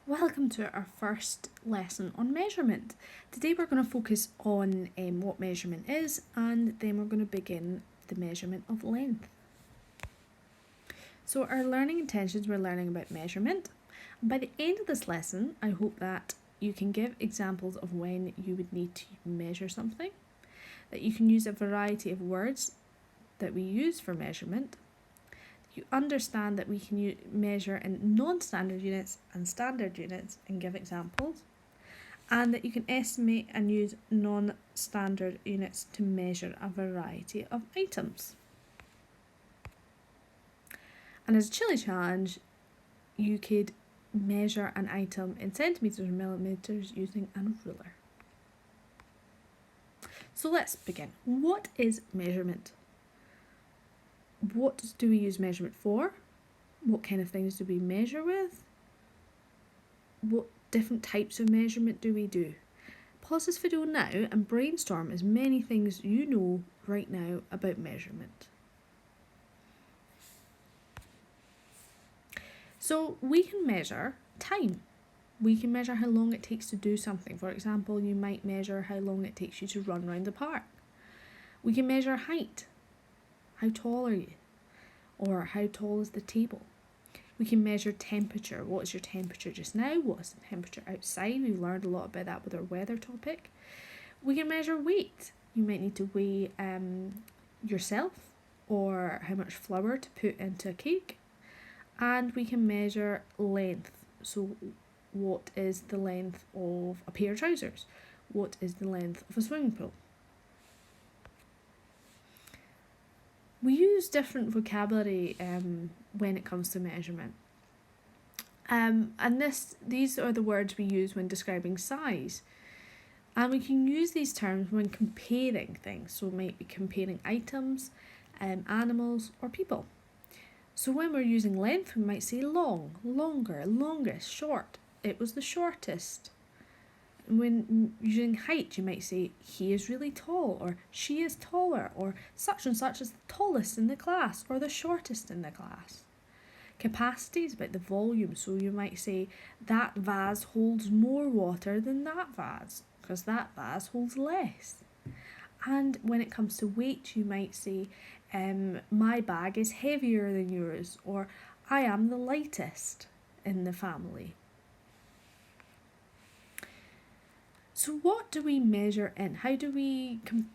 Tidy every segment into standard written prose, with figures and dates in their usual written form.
Welcome to our first lesson on measurement. Today we're going to focus on what measurement is, and then we're going to begin the measurement of length. So our learning intentions, we're learning about measurement. And by the end of this lesson, I hope that you can give examples of when you would need to measure something, that you can use a variety of words that we use for measurement. You understand that we can measure in non-standard units and standard units and give examples, and that you can estimate and use non-standard units to measure a variety of items. And as a chili challenge, you could measure an item in centimetres or millimetres using a ruler. So let's begin. What is measurement? What do we use measurement for? What kind of things do we measure with? What different types of measurement do we do? Pause this video now and brainstorm as many things you know right now about measurement. So we can measure time. We can measure how long it takes to do something. For example, you might measure how long it takes you to run around the park. We can measure height. How tall are you? Or how tall is the table? We can measure temperature. What is your temperature just now? What is the temperature outside? We've learned a lot about that with our weather topic. We can measure weight. You might need to weigh yourself or how much flour to put into a cake. And we can measure length. So what is the length of a pair of trousers? What is the length of a swimming pool? We use different vocabulary when it comes to measurement. And these are the words we use when describing size. And we can use these terms when comparing things. So we might be comparing items, animals, or people. So when we're using length, we might say long, longer, longest, short. It was the shortest. When using height, you might say he is really tall, or she is taller, or such and such is the tallest in the class, or the shortest in the class. Capacity is about the volume, so you might say that vase holds more water than that vase, because that vase holds less. And when it comes to weight, you might say my bag is heavier than yours, or I am the lightest in the family. So what do we measure in?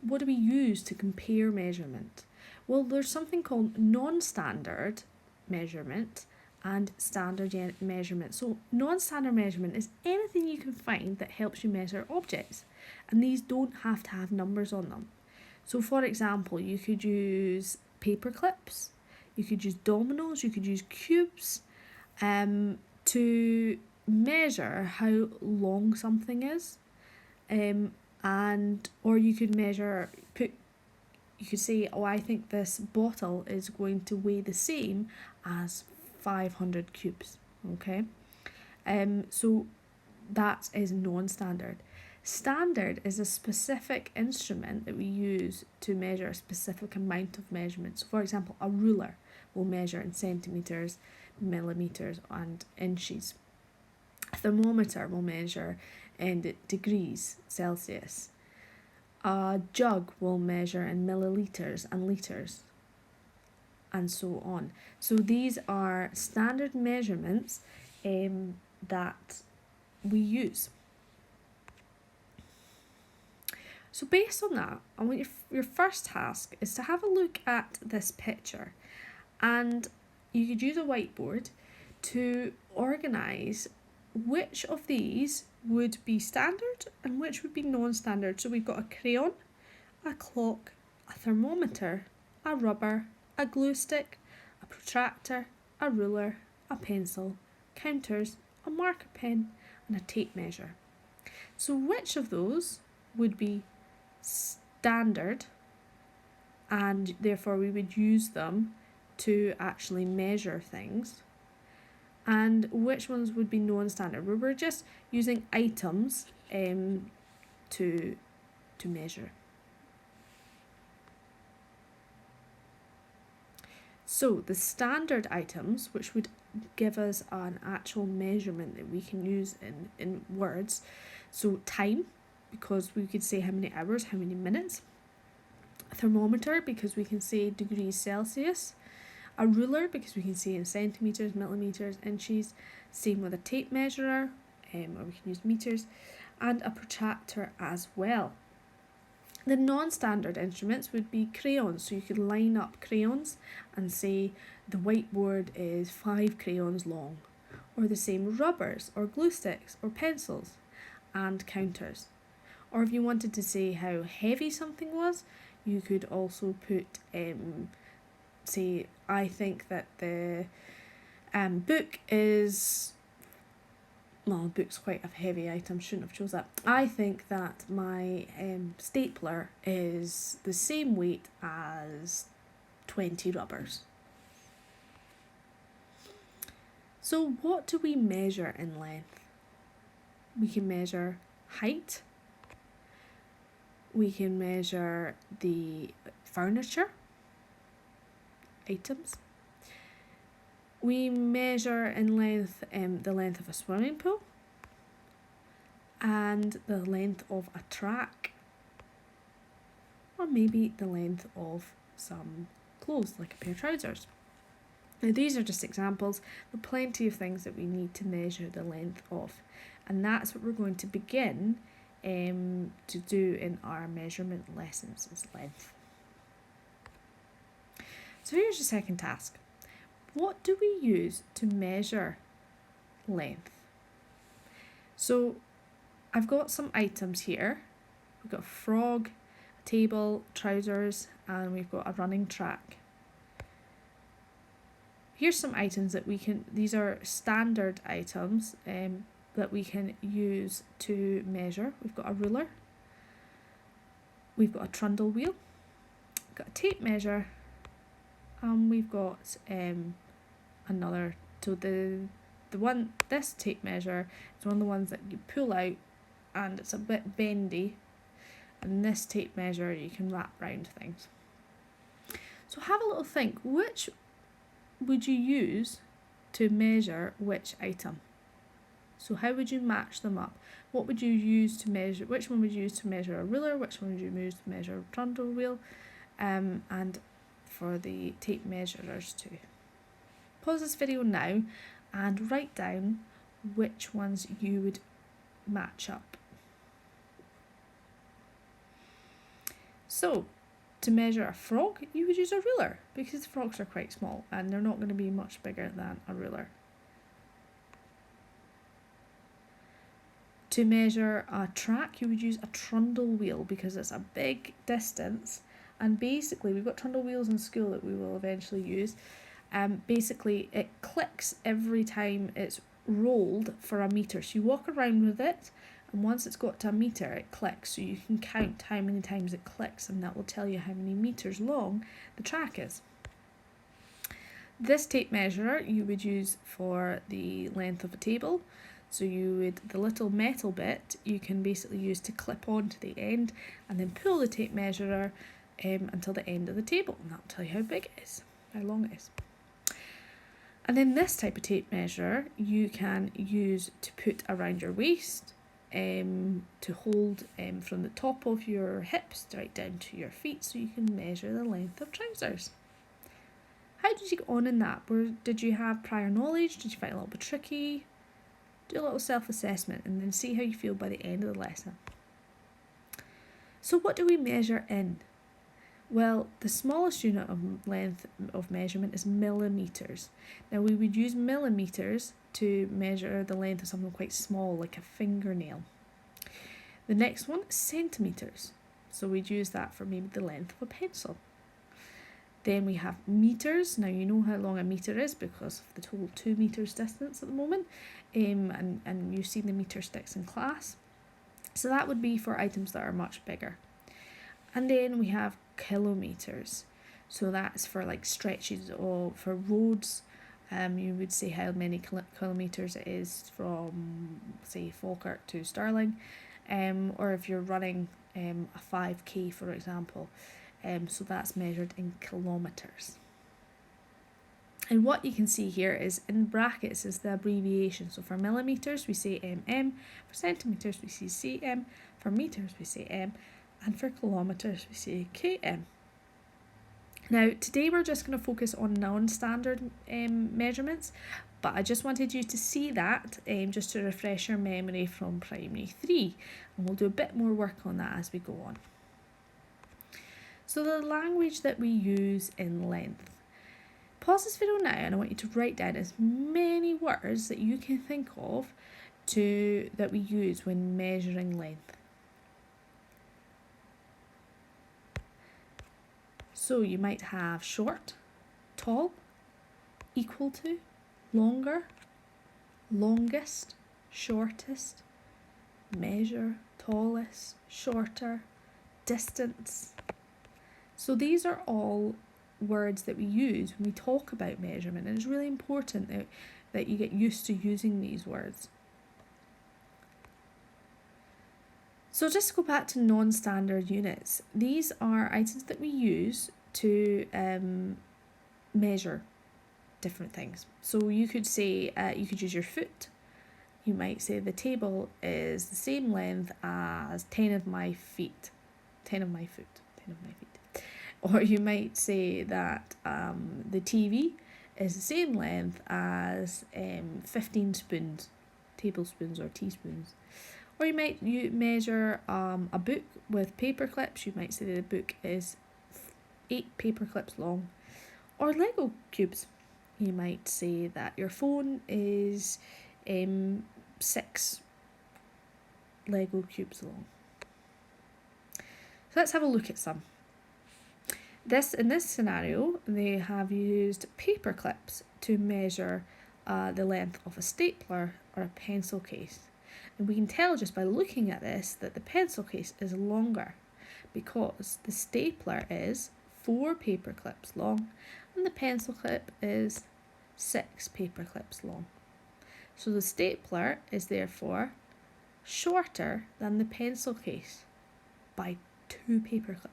What do we use to compare measurement? Well, there's something called non-standard measurement and standard measurement. So non-standard measurement is anything you can find that helps you measure objects, and these don't have to have numbers on them. So for example, you could use paper clips, you could use dominoes, you could use cubes to measure how long something is. Or you could you could say, oh, I think this bottle is going to weigh the same as 500 cubes, okay? So that is non-standard. Standard is a specific instrument that we use to measure a specific amount of measurements. So for example, a ruler will measure in centimetres, millimetres and inches. A thermometer will measure in degrees Celsius. A jug will measure in millilitres and litres, and so on. So these are standard measurements that we use. So based on that, I want your first task is to have a look at this picture, and you could use a whiteboard to organise which of these would be standard and which would be non-standard. So we've got a crayon, a clock, a thermometer, a rubber, a glue stick, a protractor, a ruler, a pencil, counters, a marker pen and a tape measure. So which of those would be standard and therefore we would use them to actually measure things, and which ones would be non-standard, where we're just using items to measure. So the standard items, which would give us an actual measurement that we can use in words. So time, because we could say how many hours, how many minutes. A thermometer, because we can say degrees Celsius. A ruler, because we can say in centimetres, millimetres, inches. Same with a tape measurer, or we can use meters. And a protractor as well. The non-standard instruments would be crayons, so you could line up crayons and say the whiteboard is 5 crayons long, or the same rubbers or glue sticks or pencils and counters. Or if you wanted to say how heavy something was, you could also put say I think that the book is, well, the book's quite a heavy item, shouldn't have chose that. I think that my stapler is the same weight as 20 rubbers. So what do we measure in length? We can measure height. We can measure the furniture items. We measure in length the length of a swimming pool and the length of a track, or maybe the length of some clothes like a pair of trousers. Now these are just examples, but plenty of things that we need to measure the length of, and that's what we're going to begin to do in our measurement lessons, is length. So here's your second task. What do we use to measure length? So I've got some items here. We've got a frog, a table, trousers, and we've got a running track. Here's some items that we can, these are standard items that we can use to measure. We've got a ruler, we've got a trundle wheel, we've got a tape measure, and we've got another, so this tape measure is one of the ones that you pull out and it's a bit bendy, and this tape measure you can wrap around things. So have a little think, which would you use to measure which item? So how would you match them up? What would you use to measure, which one would you use to measure a ruler, which one would you use to measure a trundle wheel, and for the tape measurers too. Pause this video now and write down which ones you would match up. So, to measure a frog, you would use a ruler because frogs are quite small and they're not going to be much bigger than a ruler. To measure a track, you would use a trundle wheel because it's a big distance, and basically we've got trundle wheels in school that we will eventually use. Basically it clicks every time it's rolled for a metre, so you walk around with it, and once it's got to a metre it clicks, so you can count how many times it clicks, and that will tell you how many metres long the track is. This tape measure you would use for the length of a table, so you would, the little metal bit you can basically use to clip onto the end and then pull the tape measurer until the end of the table, and that will tell you how big it is, how long it is. And then this type of tape measure you can use to put around your waist, to hold from the top of your hips right down to your feet, so you can measure the length of trousers. How did you get on in that? Did you have prior knowledge? Did you find it a little bit tricky? Do a little self-assessment and then see how you feel by the end of the lesson. So what do we measure in? Well, the smallest unit of length of measurement is millimetres. Now we would use millimetres to measure the length of something quite small, like a fingernail. The next one is centimetres. So we'd use that for maybe the length of a pencil. Then we have metres. Now you know how long a metre is because of the whole 2 metres distance at the moment. And you've seen the metre sticks in class. So that would be for items that are much bigger. And then we have kilometres. So that's for like stretches or for roads. You would say how many kilometres it is from, say, Falkirk to Stirling. Or if you're running a 5k, for example. So that's measured in kilometres. And what you can see here is in brackets is the abbreviation. So for millimeters we say mm, for centimeters we say cm, for meters we say m, and for kilometers we say km. Now today we're just going to focus on non-standard measurements, but I just wanted you to see that just to refresh your memory from primary 3, and we'll do a bit more work on that as we go on. So the language that we use in length. Pause this video now and I want you to write down as many words that you can think of that we use when measuring length. So you might have short, tall, equal to, longer, longest, shortest, measure, tallest, shorter, distance. So these are all words that we use when we talk about measurement, and it's really important that you get used to using these words. So just to go back to non-standard units, these are items that we use to measure different things. So you could say, you could use your foot. You might say the table is the same length as 10 of my feet. 10 of my foot. 10 of my feet. Or you might say that the TV is the same length as 15 spoons, tablespoons or teaspoons. Or you might measure a book with paper clips. You might say the book is 8 paper clips long. Or Lego cubes. You might say that your phone is 6 Lego cubes long. So let's have a look at some. In this scenario, they have used paper clips to measure the length of a stapler or a pencil case. And we can tell just by looking at this that the pencil case is longer because the stapler is 4 paper clips long and the pencil clip is 6 paper clips long. So the stapler is therefore shorter than the pencil case by 2 paper clips.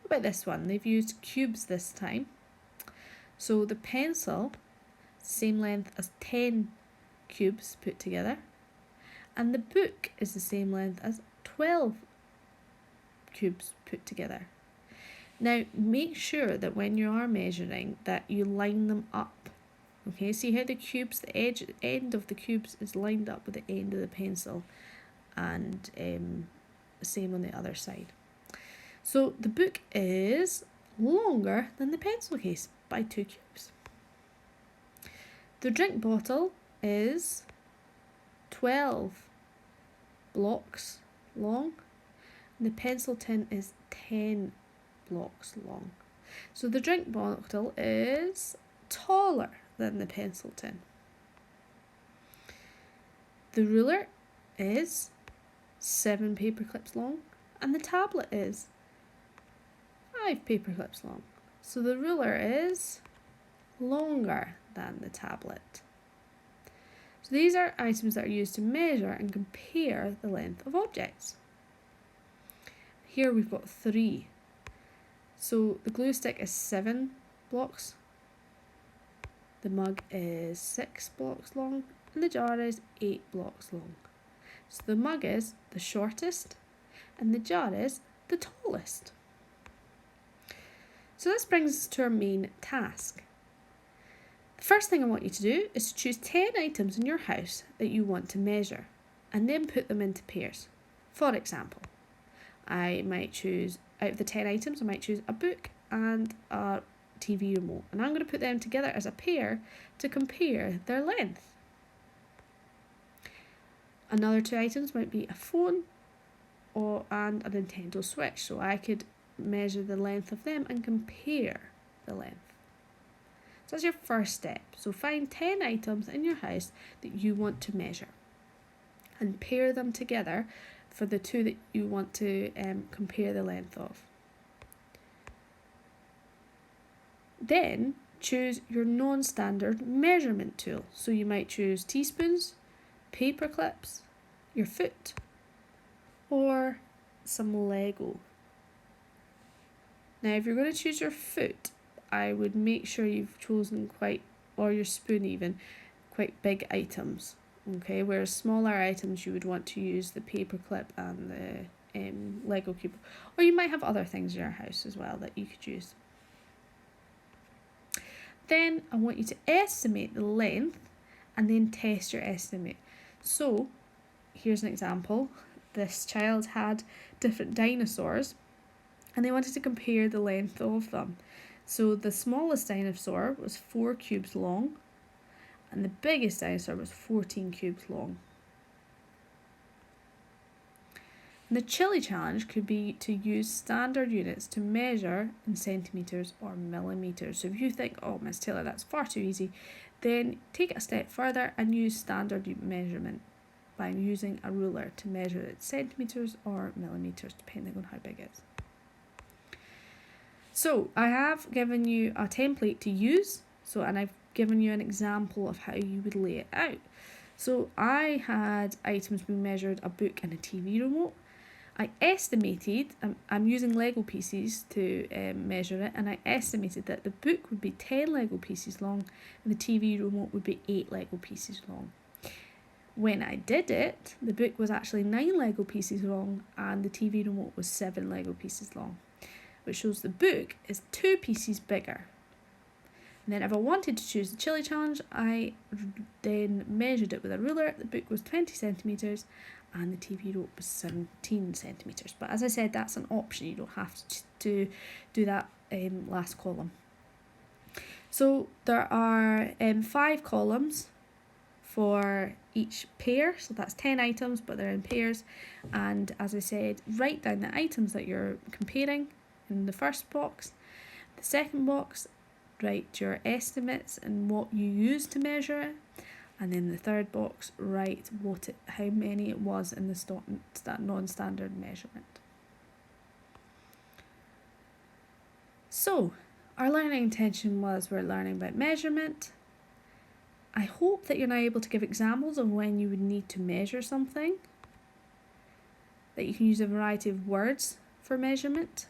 What about this one? They've used cubes this time. So the pencil, same length as 10 cubes put together, and the book is the same length as 12 cubes put together. Now make sure that when you are measuring that you line them up. Okay, see how the cubes, the end of the cubes is lined up with the end of the pencil, and same on the other side. So the book is longer than the pencil case by 2 cubes. The drink bottle is 12 blocks long, and the pencil tin is 10 blocks long. So the drink bottle is taller than the pencil tin. The ruler is 7 paper clips long, and the tablet is 5 paper clips long. So the ruler is longer than the tablet. So these are items that are used to measure and compare the length of objects. Here we've got 3. So the glue stick is 7 blocks, the mug is 6 blocks long, and the jar is 8 blocks long. So the mug is the shortest and the jar is the tallest. So this brings us to our main task. The first thing I want you to do is to choose 10 items in your house that you want to measure and then put them into pairs. For example, I might choose, out of the 10 items, I might choose a book and a TV remote, and I'm going to put them together as a pair to compare their length. Another 2 items might be a phone and a Nintendo Switch, so I could measure the length of them and compare the length. So that's your first step. So find 10 items in your house that you want to measure and pair them together for the 2 that you want to compare the length of. Then choose your non-standard measurement tool. So you might choose teaspoons, paper clips, your foot, or some Lego. Now if you're going to choose your foot, I would make sure you've chosen or your spoon even, quite big items. Okay, whereas smaller items you would want to use the paper clip and the Lego cube. Or you might have other things in your house as well that you could use. Then I want you to estimate the length and then test your estimate. So here's an example. This child had different dinosaurs and they wanted to compare the length of them. So the smallest dinosaur was 4 cubes long and the biggest dinosaur was 14 cubes long. And the chili challenge could be to use standard units to measure in centimetres or millimetres. So if you think, oh, Miss Taylor, that's far too easy, then take it a step further and use standard measurement by using a ruler to measure it centimetres or millimetres, depending on how big it is. So I have given you a template to use, and I've given you an example of how you would lay it out. So I had items being measured, a book and a TV remote. I estimated, I'm using Lego pieces to measure it, and I estimated that the book would be 10 Lego pieces long and the TV remote would be 8 Lego pieces long. When I did it, the book was actually 9 Lego pieces long and the TV remote was 7 Lego pieces long, which shows the book is 2 pieces bigger. And then if I wanted to choose the chili challenge, I then measured it with a ruler. The book was 20 centimetres and the TV remote was 17 centimetres. But as I said, that's an option. You don't have to do that last column. So there are 5 columns for each pair. So that's 10 items, but they're in pairs. And as I said, write down the items that you're comparing in the first box. The second box, write your estimates and what you use to measure it. And then the third box, write how many it was in the non-standard measurement. So, our learning intention was we're learning about measurement. I hope that you're now able to give examples of when you would need to measure something, that you can use a variety of words for measurement,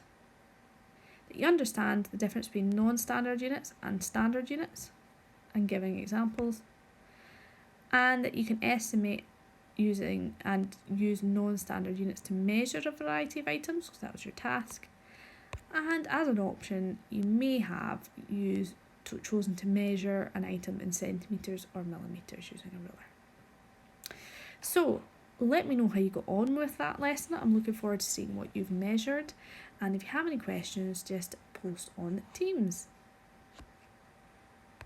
that you understand the difference between non-standard units and standard units, and giving examples, and that you can estimate using and use non-standard units to measure a variety of items, because that was your task. And as an option, you may have chosen to measure an item in centimetres or millimetres using a ruler. So let me know how you got on with that lesson. I'm looking forward to seeing what you've measured, and if you have any questions, just post on Teams.